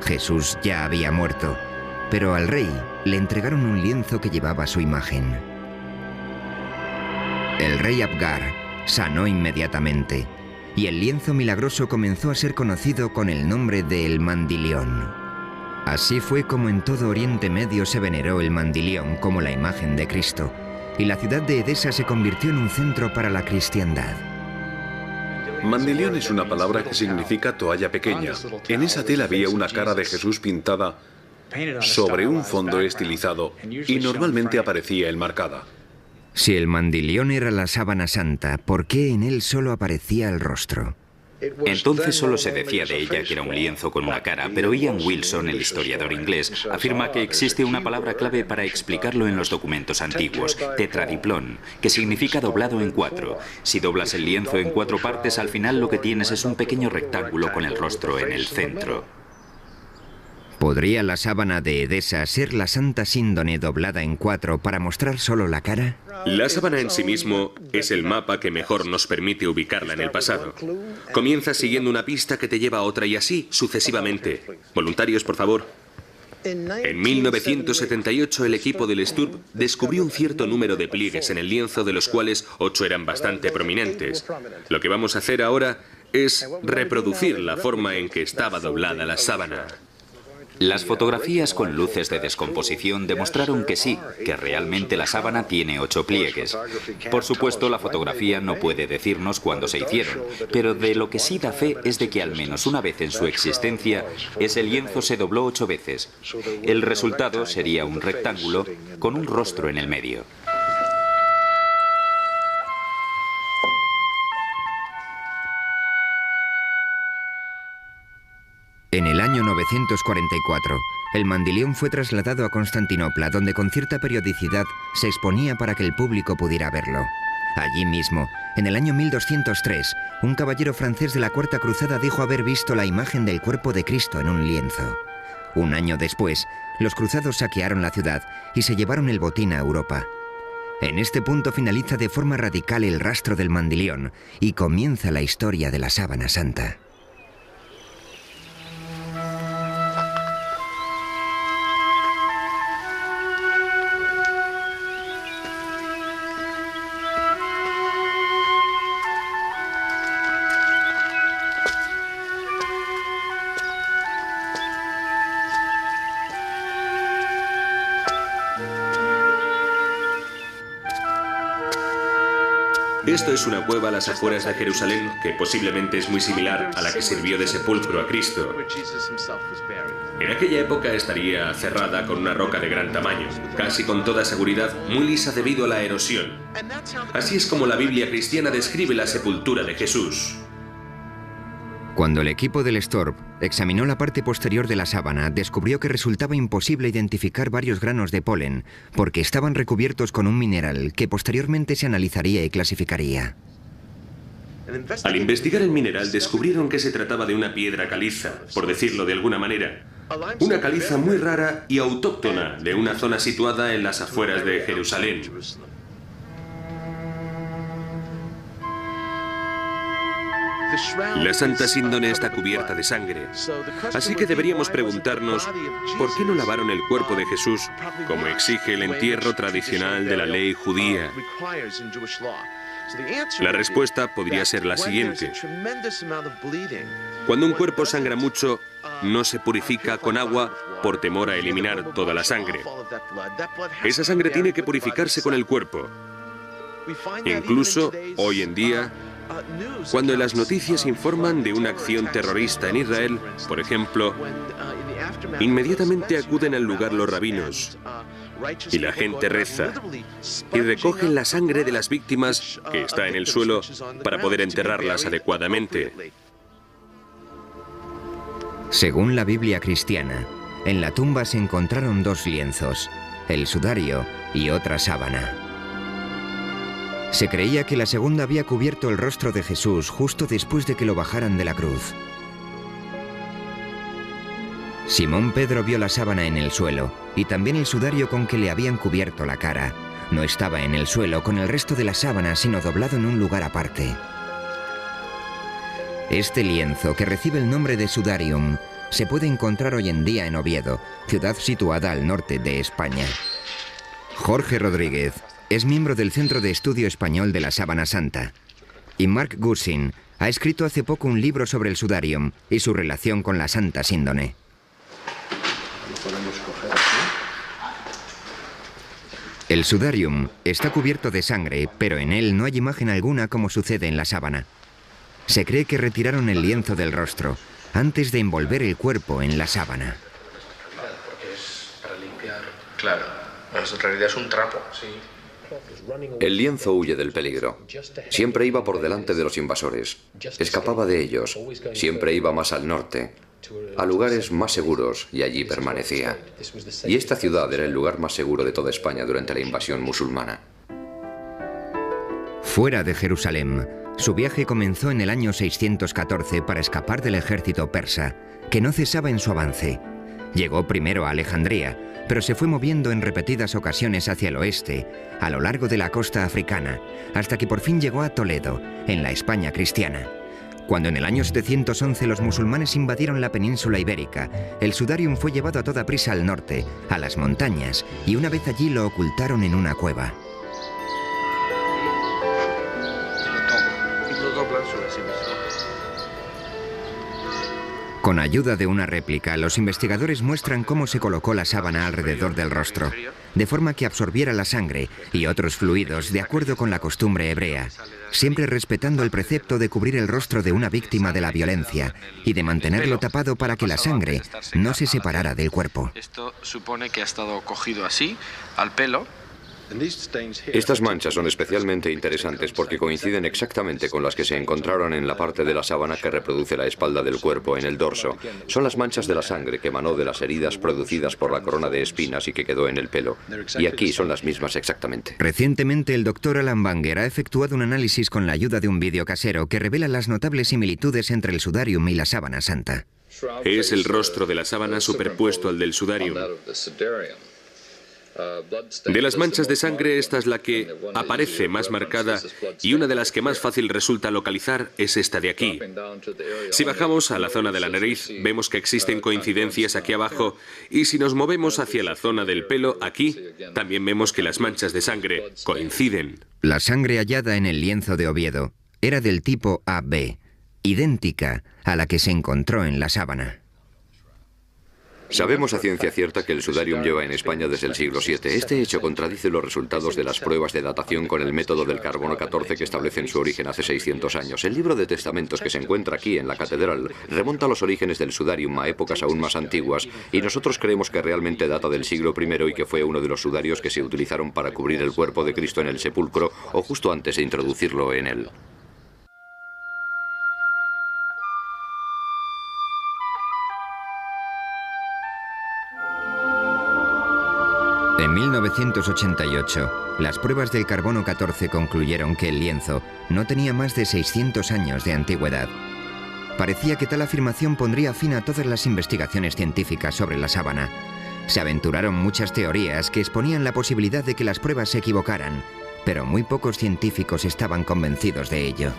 [SPEAKER 1] Jesús ya había muerto, pero al rey le entregaron un lienzo que llevaba su imagen. El rey Abgar sanó inmediatamente y el lienzo milagroso comenzó a ser conocido con el nombre de El Mandilión. Así fue como en todo Oriente Medio se veneró el mandilión como la imagen de Cristo, y la ciudad de Edesa se convirtió en un centro para la cristiandad.
[SPEAKER 5] Mandilión es una palabra que significa toalla pequeña. En esa tela había una cara de Jesús pintada sobre un fondo estilizado y normalmente aparecía enmarcada.
[SPEAKER 1] Si el mandilión era la sábana santa, ¿por qué en él solo aparecía el rostro?
[SPEAKER 4] Entonces solo se decía de ella que era un lienzo con una cara, pero Ian Wilson, el historiador inglés, afirma que existe una palabra clave para explicarlo en los documentos antiguos, tetradiplón, que significa doblado en 4. Si doblas el lienzo en 4 partes, al final lo que tienes es un pequeño rectángulo con el rostro en el centro.
[SPEAKER 1] ¿Podría la sábana de Edesa ser la Santa Síndone doblada en 4 para mostrar solo la cara?
[SPEAKER 3] La sábana en sí mismo es el mapa que mejor nos permite ubicarla en el pasado. Comienzas siguiendo una pista que te lleva a otra y así sucesivamente. Voluntarios, por favor. En 1978 el equipo del Sturb descubrió un cierto número de pliegues en el lienzo, de los cuales 8 eran bastante prominentes. Lo que vamos a hacer ahora es reproducir la forma en que estaba doblada la sábana.
[SPEAKER 4] Las fotografías con luces de descomposición demostraron que sí, que realmente la sábana tiene 8 pliegues. Por supuesto, la fotografía no puede decirnos cuándo se hicieron, pero de lo que sí da fe es de que al menos una vez en su existencia, ese lienzo se dobló 8 veces. El resultado sería un rectángulo con un rostro en el medio.
[SPEAKER 1] En el año 944, el mandilión fue trasladado a Constantinopla, donde con cierta periodicidad se exponía para que el público pudiera verlo. Allí mismo, en el año 1203, un caballero francés de la Cuarta Cruzada dijo haber visto la imagen del cuerpo de Cristo en un lienzo. Un año después, los cruzados saquearon la ciudad y se llevaron el botín a Europa. En este punto finaliza de forma radical el rastro del mandilión y comienza la historia de la sábana santa.
[SPEAKER 3] Esto es una cueva a las afueras de Jerusalén que posiblemente es muy similar a la que sirvió de sepulcro a Cristo. En aquella época estaría cerrada con una roca de gran tamaño, casi con toda seguridad muy lisa debido a la erosión. Así es como la Biblia cristiana describe la sepultura de Jesús.
[SPEAKER 1] Cuando el equipo del Sturb examinó la parte posterior de la sábana, descubrió que resultaba imposible identificar varios granos de polen, porque estaban recubiertos con un mineral que posteriormente se analizaría y clasificaría.
[SPEAKER 3] Al investigar el mineral, descubrieron que se trataba de una piedra caliza, por decirlo de alguna manera. Una caliza muy rara y autóctona de una zona situada en las afueras de Jerusalén. La Santa Síndone está cubierta de sangre, así que deberíamos preguntarnos ¿por qué no lavaron el cuerpo de Jesús como exige el entierro tradicional de la ley judía? La respuesta podría ser la siguiente. Cuando un cuerpo sangra mucho, no se purifica con agua por temor a eliminar toda la sangre. Esa sangre tiene que purificarse con el cuerpo. Incluso hoy en día, cuando en las noticias informan de una acción terrorista en Israel, por ejemplo, inmediatamente acuden al lugar los rabinos y la gente reza y recogen la sangre de las víctimas que está en el suelo para poder enterrarlas adecuadamente.
[SPEAKER 1] Según la Biblia cristiana, en la tumba se encontraron 2 lienzos, el sudario y otra sábana. Se creía que la segunda había cubierto el rostro de Jesús justo después de que lo bajaran de la cruz. Simón Pedro vio la sábana en el suelo y también el sudario con que le habían cubierto la cara. No estaba en el suelo con el resto de la sábana, sino doblado en un lugar aparte. Este lienzo, que recibe el nombre de sudarium, se puede encontrar hoy en día en Oviedo, ciudad situada al norte de España. Jorge Rodríguez es miembro del Centro de Estudio Español de la Sábana Santa. Y Mark Gussin ha escrito hace poco un libro sobre el sudarium y su relación con la Santa Síndone. El sudarium está cubierto de sangre, pero en él no hay imagen alguna como sucede en la sábana. Se cree que retiraron el lienzo del rostro antes de envolver el cuerpo en la sábana.
[SPEAKER 6] Claro, porque es para limpiar. Claro, en realidad es un trapo, sí.
[SPEAKER 2] El lienzo huye del peligro. Siempre iba por delante de los invasores. Escapaba de ellos. Siempre iba más al norte, a lugares más seguros, y allí permanecía. Y esta ciudad era el lugar más seguro de toda España durante la invasión musulmana.
[SPEAKER 1] Fuera de Jerusalén, su viaje comenzó en el año 614 para escapar del ejército persa, que no cesaba en su avance. Llegó primero a Alejandría, pero se fue moviendo en repetidas ocasiones hacia el oeste, a lo largo de la costa africana, hasta que por fin llegó a Toledo, en la España cristiana. Cuando en el año 711 los musulmanes invadieron la península ibérica, el sudarium fue llevado a toda prisa al norte, a las montañas, y una vez allí lo ocultaron en una cueva. Con ayuda de una réplica, los investigadores muestran cómo se colocó la sábana alrededor del rostro, de forma que absorbiera la sangre y otros fluidos de acuerdo con la costumbre hebrea, siempre respetando el precepto de cubrir el rostro de una víctima de la violencia y de mantenerlo tapado para que la sangre no se separara del cuerpo.
[SPEAKER 6] Esto supone que ha estado cogido así, al pelo.
[SPEAKER 2] Estas manchas son especialmente interesantes porque coinciden exactamente con las que se encontraron en la parte de la sábana que reproduce la espalda del cuerpo, en el dorso. Son las manchas de la sangre que emanó de las heridas producidas por la corona de espinas y que quedó en el pelo. Y aquí son las mismas exactamente.
[SPEAKER 1] Recientemente el doctor Alan Banger ha efectuado un análisis con la ayuda de un vídeo casero que revela las notables similitudes entre el sudarium y la sábana santa.
[SPEAKER 3] Es el rostro de la sábana superpuesto al del sudarium. De las manchas de sangre, esta es la que aparece más marcada, y una de las que más fácil resulta localizar es esta de aquí. Si bajamos a la zona de la nariz, vemos que existen coincidencias aquí abajo, y si nos movemos hacia la zona del pelo, aquí, también vemos que las manchas de sangre coinciden.
[SPEAKER 1] La sangre hallada en el lienzo de Oviedo era del tipo AB, idéntica a la que se encontró en la sábana.
[SPEAKER 2] Sabemos a ciencia cierta que el sudarium lleva en España desde el siglo VII. Este hecho contradice los resultados de las pruebas de datación con el método del carbono 14 que establecen su origen hace 600 años. El libro de testamentos que se encuentra aquí en la catedral remonta los orígenes del sudarium a épocas aún más antiguas, y nosotros creemos que realmente data del siglo I y que fue uno de los sudarios que se utilizaron para cubrir el cuerpo de Cristo en el sepulcro o justo antes de introducirlo en él.
[SPEAKER 1] En 1988, las pruebas del carbono 14 concluyeron que el lienzo no tenía más de 600 años de antigüedad. Parecía que tal afirmación pondría fin a todas las investigaciones científicas sobre la sábana. Se aventuraron muchas teorías que exponían la posibilidad de que las pruebas se equivocaran, pero muy pocos científicos estaban convencidos de ello.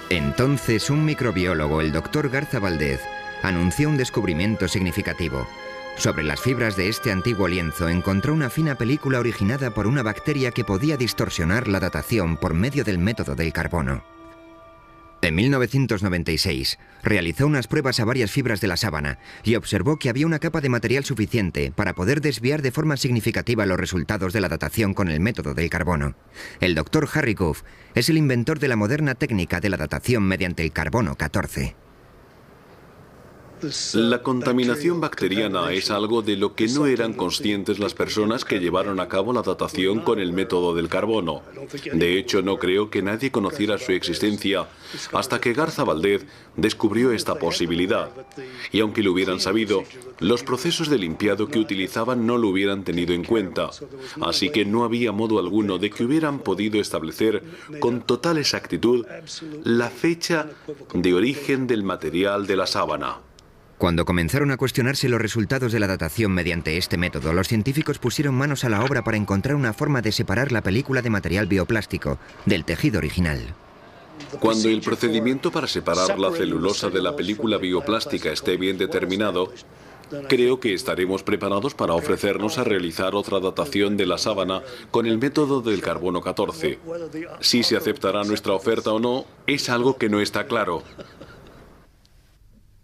[SPEAKER 1] Entonces, un microbiólogo, el doctor Garza Valdez, anunció un descubrimiento significativo. Sobre las fibras de este antiguo lienzo encontró una fina película originada por una bacteria que podía distorsionar la datación por medio del método del carbono. En 1996, realizó unas pruebas a varias fibras de la sábana y observó que había una capa de material suficiente para poder desviar de forma significativa los resultados de la datación con el método del carbono. El doctor Harry Goff es el inventor de la moderna técnica de la datación mediante el carbono 14.
[SPEAKER 5] La contaminación bacteriana es algo de lo que no eran conscientes las personas que llevaron a cabo la datación con el método del carbono. De hecho, no creo que nadie conociera su existencia hasta que Garza Valdez descubrió esta posibilidad. Y aunque lo hubieran sabido, los procesos de limpiado que utilizaban no lo hubieran tenido en cuenta. Así que no había modo alguno de que hubieran podido establecer con total exactitud la fecha de origen del material de la sábana.
[SPEAKER 1] Cuando comenzaron a cuestionarse los resultados de la datación mediante este método, los científicos pusieron manos a la obra para encontrar una forma de separar la película de material bioplástico del tejido original.
[SPEAKER 5] Cuando el procedimiento para separar la celulosa de la película bioplástica esté bien determinado, creo que estaremos preparados para ofrecernos a realizar otra datación de la sábana con el método del carbono 14. Si se aceptará nuestra oferta o no, es algo que no está claro.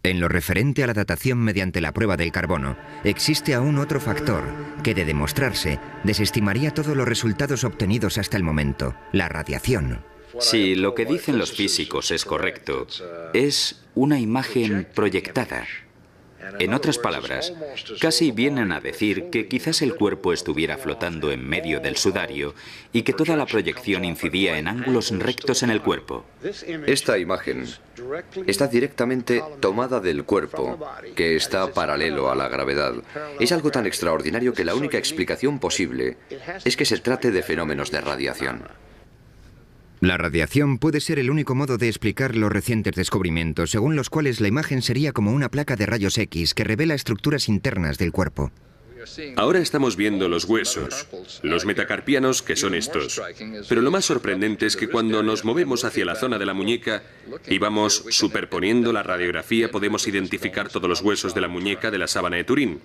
[SPEAKER 1] En lo referente a la datación mediante la prueba del carbono, existe aún otro factor que, de demostrarse, desestimaría todos los resultados obtenidos hasta el momento: la radiación.
[SPEAKER 4] Si lo que dicen los físicos es correcto, es una imagen proyectada. En otras palabras, casi vienen a decir que quizás el cuerpo estuviera flotando en medio del sudario y que toda la proyección incidía en ángulos rectos en el cuerpo.
[SPEAKER 2] Esta imagen está directamente tomada del cuerpo, que está paralelo a la gravedad. Es algo tan extraordinario que la única explicación posible es que se trate de fenómenos de radiación.
[SPEAKER 1] La radiación puede ser el único modo de explicar los recientes descubrimientos, según los cuales la imagen sería como una placa de rayos X que revela estructuras internas del cuerpo.
[SPEAKER 3] Ahora estamos viendo los huesos, los metacarpianos, que son estos. Pero lo más sorprendente es que cuando nos movemos hacia la zona de la muñeca y vamos superponiendo la radiografía, podemos identificar todos los huesos de la muñeca de la sábana de Turín.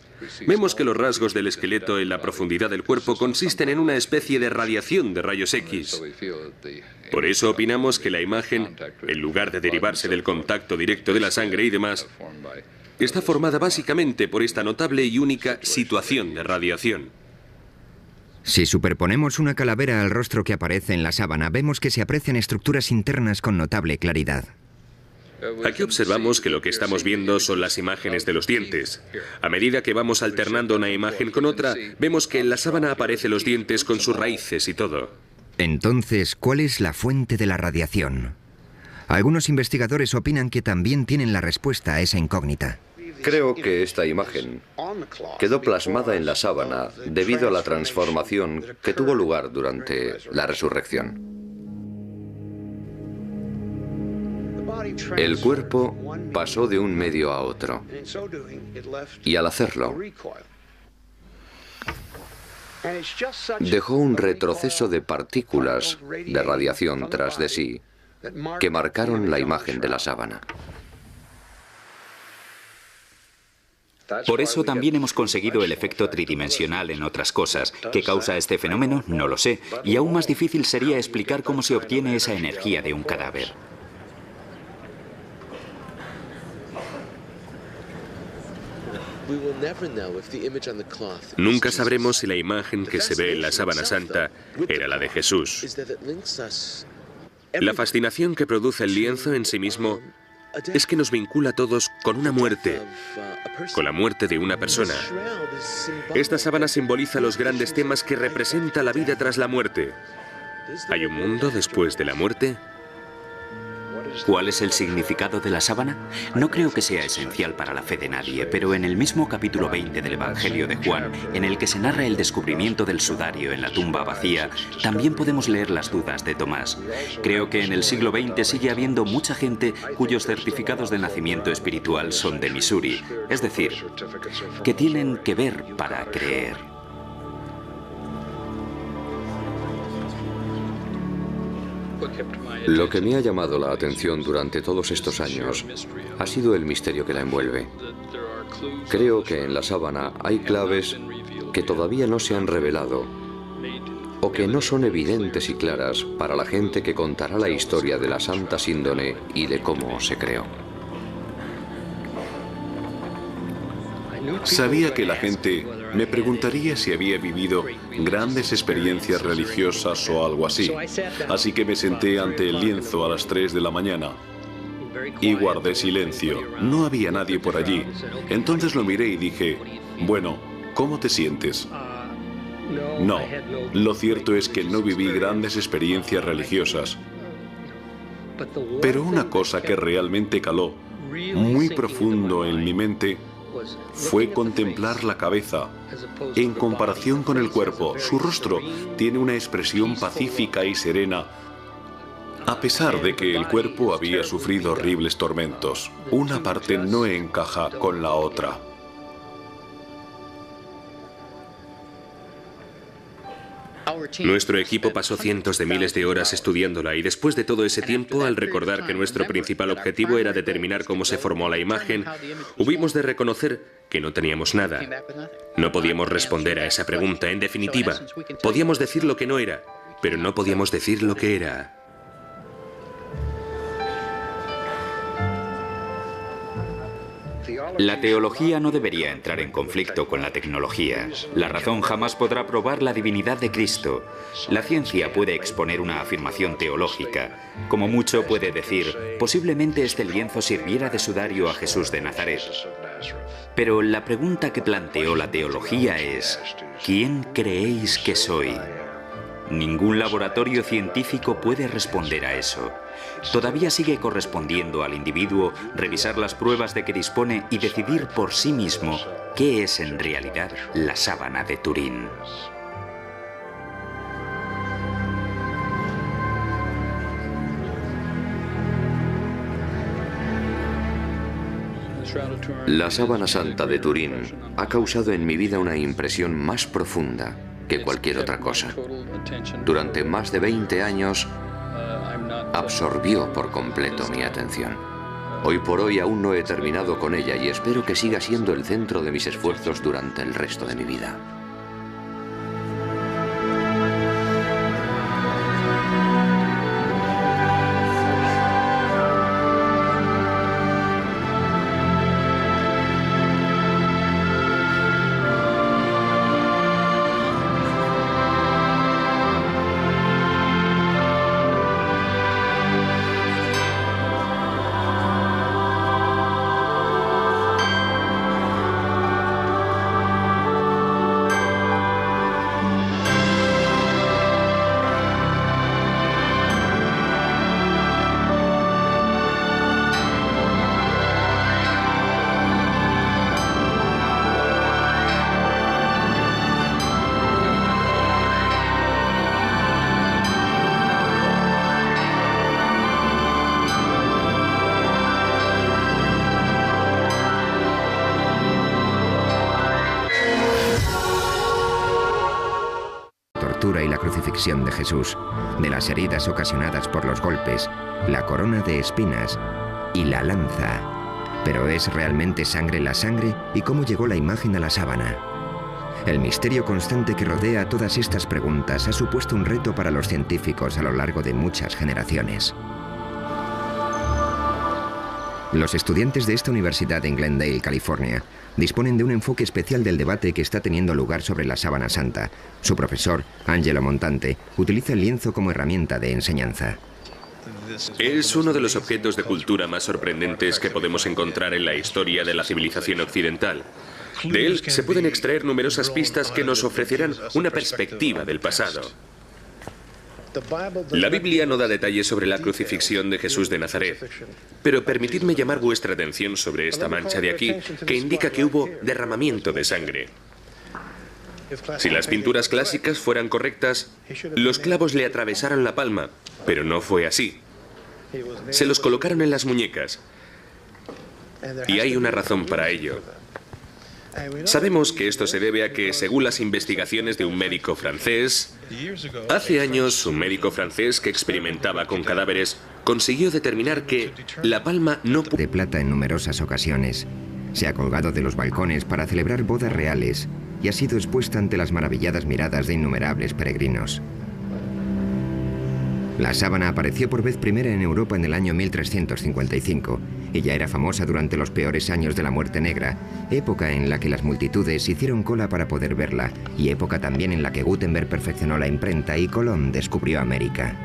[SPEAKER 3] Vemos que los rasgos del esqueleto en la profundidad del cuerpo consisten en una especie de radiación de rayos X. Por eso opinamos que la imagen, en lugar de derivarse del contacto directo de la sangre y demás, está formada básicamente por esta notable y única situación de radiación.
[SPEAKER 1] Si superponemos una calavera al rostro que aparece en la sábana, vemos que se aprecian estructuras internas con notable claridad.
[SPEAKER 3] Aquí observamos que lo que estamos viendo son las imágenes de los dientes. A medida que vamos alternando una imagen con otra, vemos que en la sábana aparecen los dientes con sus raíces y todo.
[SPEAKER 1] Entonces, ¿cuál es la fuente de la radiación? Algunos investigadores opinan que también tienen la respuesta a esa incógnita.
[SPEAKER 2] Creo que esta imagen quedó plasmada en la sábana debido a la transformación que tuvo lugar durante la resurrección. El cuerpo pasó de un medio a otro, y al hacerlo, dejó un retroceso de partículas de radiación tras de sí que marcaron la imagen de la sábana.
[SPEAKER 4] Por eso también hemos conseguido el efecto tridimensional en otras cosas. ¿Qué causa este fenómeno? No lo sé. Y aún más difícil sería explicar cómo se obtiene esa energía de un cadáver.
[SPEAKER 3] Nunca sabremos si la imagen que se ve en la sábana santa era la de Jesús. La fascinación que produce el lienzo en sí mismo es que nos vincula a todos con una muerte, con la muerte de una persona. Esta sábana simboliza los grandes temas que representa la vida tras la muerte. ¿Hay un mundo después de la muerte?
[SPEAKER 4] ¿Cuál es el significado de la sábana? No creo que sea esencial para la fe de nadie, pero en el mismo capítulo 20 del Evangelio de Juan, en el que se narra el descubrimiento del sudario en la tumba vacía, también podemos leer las dudas de Tomás. Creo que en el siglo XX sigue habiendo mucha gente cuyos certificados de nacimiento espiritual son de Missouri, es decir, que tienen que ver para creer.
[SPEAKER 2] Lo que me ha llamado la atención durante todos estos años ha sido el misterio que la envuelve. Creo que en la sábana hay claves que todavía no se han revelado o que no son evidentes y claras para la gente que contará la historia de la Santa Síndone y de cómo se creó.
[SPEAKER 5] Sabía que la gente me preguntaría si había vivido grandes experiencias religiosas o algo así. Así que me senté ante el lienzo a las 3 de la mañana y guardé silencio. No había nadie por allí. Entonces lo miré y dije, bueno, ¿cómo te sientes? No, lo cierto es que no viví grandes experiencias religiosas. Pero una cosa que realmente caló muy profundo en mi mente fue contemplar la cabeza. En comparación con el cuerpo, su rostro tiene una expresión pacífica y serena, a pesar de que el cuerpo había sufrido horribles tormentos. Una parte no encaja con la otra.
[SPEAKER 3] Nuestro equipo pasó cientos de miles de horas estudiándola y después de todo ese tiempo, al recordar que nuestro principal objetivo era determinar cómo se formó la imagen, hubimos de reconocer que no teníamos nada. No podíamos responder a esa pregunta. En definitiva, podíamos decir lo que no era, pero no podíamos decir lo que era.
[SPEAKER 4] La teología no debería entrar en conflicto con la tecnología. La razón jamás podrá probar la divinidad de Cristo. La ciencia puede exponer una afirmación teológica. Como mucho puede decir, posiblemente este lienzo sirviera de sudario a Jesús de Nazaret. Pero la pregunta que planteó la teología es, ¿quién creéis que soy? Ningún laboratorio científico puede responder a eso. Todavía sigue correspondiendo al individuo revisar las pruebas de que dispone y decidir por sí mismo qué es en realidad la sábana de Turín.
[SPEAKER 2] La sábana santa de Turín ha causado en mi vida una impresión más profunda que cualquier otra cosa. Durante más de 20 años absorbió por completo mi atención. Hoy por hoy aún no he terminado con ella y espero que siga siendo el centro de mis esfuerzos durante el resto de mi vida.
[SPEAKER 1] Y la crucifixión de Jesús, de las heridas ocasionadas por los golpes, la corona de espinas y la lanza. ¿Pero es realmente sangre la sangre? ¿Y cómo llegó la imagen a la sábana? El misterio constante que rodea todas estas preguntas ha supuesto un reto para los científicos a lo largo de muchas generaciones. Los estudiantes de esta universidad en Glendale, California, disponen de un enfoque especial del debate que está teniendo lugar sobre la sábana santa. Su profesor, Angelo Montante, utiliza el lienzo como herramienta de enseñanza.
[SPEAKER 3] Es uno de los objetos de cultura más sorprendentes que podemos encontrar en la historia de la civilización occidental. De él se pueden extraer numerosas pistas que nos ofrecerán una perspectiva del pasado. La Biblia no da detalles sobre la crucifixión de Jesús de Nazaret, pero permitidme llamar vuestra atención sobre esta mancha de aquí, que indica que hubo derramamiento de sangre. Si las pinturas clásicas fueran correctas, los clavos le atravesaron la palma, pero no fue así. Se los colocaron en las muñecas, y hay una razón para ello. Sabemos que esto se debe a que, según las investigaciones de un médico francés, hace años un médico francés que experimentaba con cadáveres consiguió determinar que la palma no...
[SPEAKER 1] De plata en numerosas ocasiones. Se ha colgado de los balcones para celebrar bodas reales y ha sido expuesta ante las maravilladas miradas de innumerables peregrinos. La sábana apareció por vez primera en Europa en el año 1355 y ya era famosa durante los peores años de la Muerte Negra, época en la que las multitudes hicieron cola para poder verla y época también en la que Gutenberg perfeccionó la imprenta y Colón descubrió América.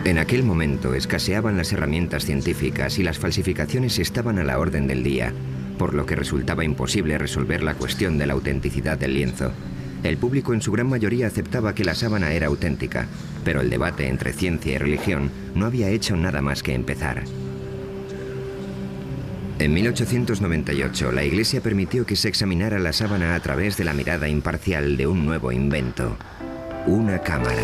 [SPEAKER 1] En aquel momento escaseaban las herramientas científicas y las falsificaciones estaban a la orden del día, por lo que resultaba imposible resolver la cuestión de la autenticidad del lienzo. El público en su gran mayoría aceptaba que la sábana era auténtica, pero el debate entre ciencia y religión no había hecho nada más que empezar. En 1898, la Iglesia permitió que se examinara la sábana a través de la mirada imparcial de un nuevo invento: una cámara.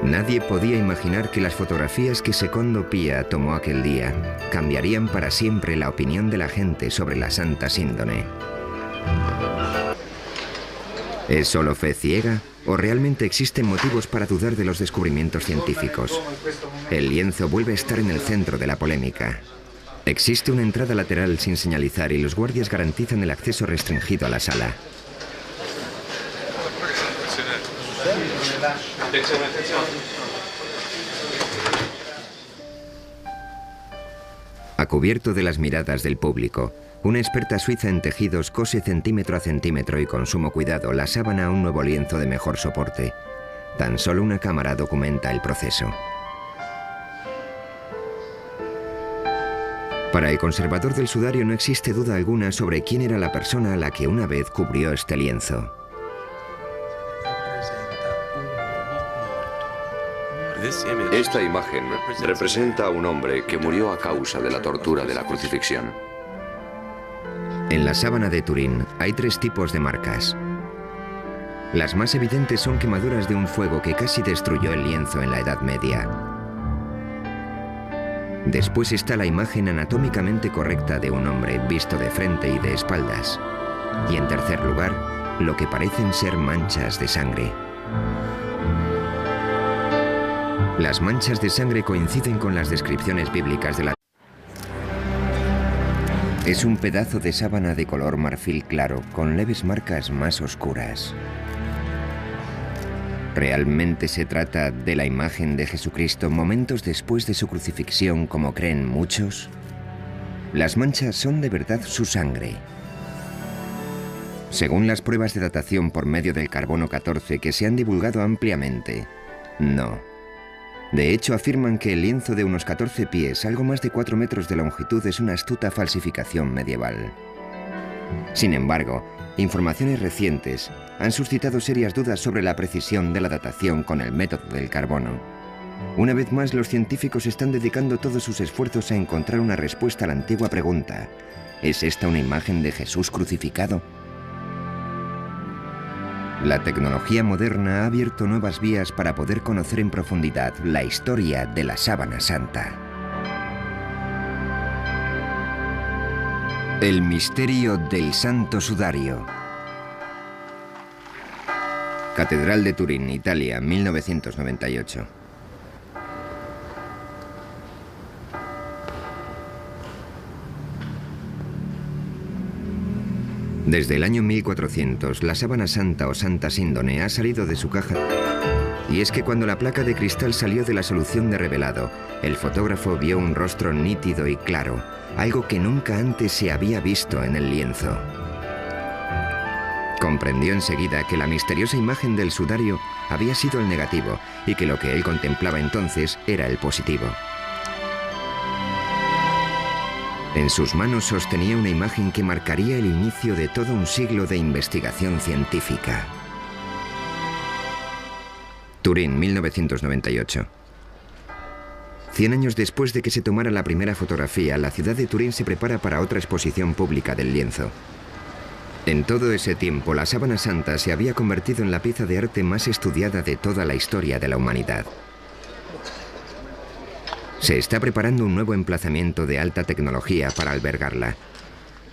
[SPEAKER 1] Nadie podía imaginar que las fotografías que Secondo Pia tomó aquel día cambiarían para siempre la opinión de la gente sobre la Santa Síndone. ¿Es solo fe ciega o realmente existen motivos para dudar de los descubrimientos científicos? El lienzo vuelve a estar en el centro de la polémica. Existe una entrada lateral sin señalizar y los guardias garantizan el acceso restringido a la sala. cubierto de las miradas del público, una experta suiza en tejidos cose centímetro a centímetro y con sumo cuidado la sábana a un nuevo lienzo de mejor soporte. Tan solo una cámara documenta el proceso. Para el conservador del sudario no existe duda alguna sobre quién era la persona a la que una vez cubrió este lienzo.
[SPEAKER 2] Esta imagen representa a un hombre que murió a causa de la tortura de la crucifixión.
[SPEAKER 1] En la sábana de Turín hay 3 tipos de marcas. Las más evidentes son quemaduras de un fuego que casi destruyó el lienzo en la Edad Media. Después está la imagen anatómicamente correcta de un hombre visto de frente y de espaldas. Y en tercer lugar, lo que parecen ser manchas de sangre. Las manchas de sangre coinciden con las descripciones bíblicas de la... Es un pedazo de sábana de color marfil claro, con leves marcas más oscuras. ¿Realmente se trata de la imagen de Jesucristo momentos después de su crucifixión, como creen muchos? Las manchas son de verdad su sangre. Según las pruebas de datación por medio del carbono 14 que se han divulgado ampliamente, no. De hecho, afirman que el lienzo de unos 14 pies, algo más de 4 metros de longitud, es una astuta falsificación medieval. Sin embargo, informaciones recientes han suscitado serias dudas sobre la precisión de la datación con el método del carbono. Una vez más, los científicos están dedicando todos sus esfuerzos a encontrar una respuesta a la antigua pregunta: ¿es esta una imagen de Jesús crucificado? La tecnología moderna ha abierto nuevas vías para poder conocer en profundidad la historia de la Sábana Santa. El misterio del Santo Sudario. Catedral de Turín, Italia, 1998. Desde el año 1400, la sábana santa o santa síndone ha salido de su caja. Y es que cuando la placa de cristal salió de la solución de revelado, el fotógrafo vio un rostro nítido y claro, algo que nunca antes se había visto en el lienzo. Comprendió enseguida que la misteriosa imagen del sudario había sido el negativo y que lo que él contemplaba entonces era el positivo. En sus manos sostenía una imagen que marcaría el inicio de todo un siglo de investigación científica. Turín, 1998. 100 años después de que se tomara la primera fotografía, la ciudad de Turín se prepara para otra exposición pública del lienzo. En todo ese tiempo, la sábana santa se había convertido en la pieza de arte más estudiada de toda la historia de la humanidad. Se está preparando un nuevo emplazamiento de alta tecnología para albergarla.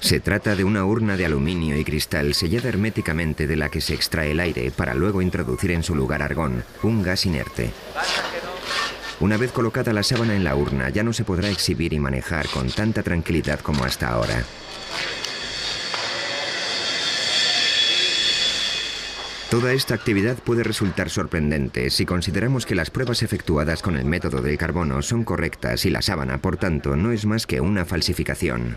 [SPEAKER 1] Se trata de una urna de aluminio y cristal sellada herméticamente de la que se extrae el aire para luego introducir en su lugar argón, un gas inerte. Una vez colocada la sábana en la urna, ya no se podrá exhibir y manejar con tanta tranquilidad como hasta ahora. Toda esta actividad puede resultar sorprendente si consideramos que las pruebas efectuadas con el método del carbono son correctas y la sábana, por tanto, no es más que una falsificación.